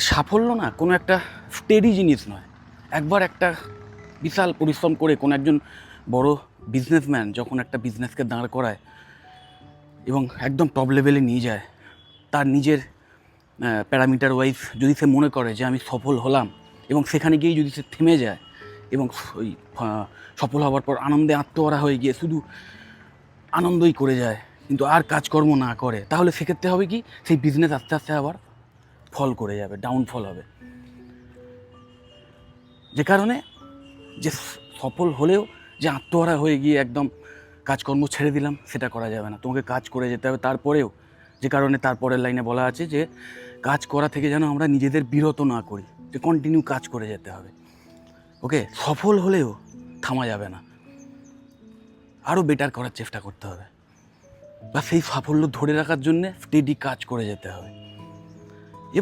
সাফল্য না কোনো একটা স্টেডি জিনিস নয়। একবার একটা বিশাল পরিশ্রম করে কোনো একজন বড় বিজনেসম্যান যখন একটা বিজনেসকে দাঁড় করায় এবং একদম টপ লেভেলে নিয়ে যায়, তার নিজের প্যারামিটার ওয়াইজ যদি সে মনে করে যে আমি সফল হলাম, এবং সেখানে গিয়েই যদি সে থেমে যায় এবং ওই সফল হওয়ার পর আনন্দে আত্মহারা হয়ে গিয়ে শুধু আনন্দই করে যায় কিন্তু আর কাজকর্ম না করে, তাহলে সেক্ষেত্রে হবে কি, সেই বিজনেস আস্তে আস্তে আবার ফল করে যাবে, ডাউনফল হবে। যে কারণে যে সফল হলেও যে আত্মহারা হয়ে গিয়ে একদম কাজকর্ম ছেড়ে দিলাম, সেটা করা যাবে না। তোমাকে কাজ করে যেতে হবে তারপরেও। যে কারণে তারপরের লাইনে বলা আছে যে কাজ করা থেকে যেন আমরা নিজেদের বিরত না করি, যে কন্টিনিউ কাজ করে যেতে হবে। ওকে, সফল হলেও থামা যাবে না, আরও বেটার করার চেষ্টা করতে হবে, বা সেই সাফল্য ধরে রাখার জন্যে স্টেডি কাজ করে যেতে হবে।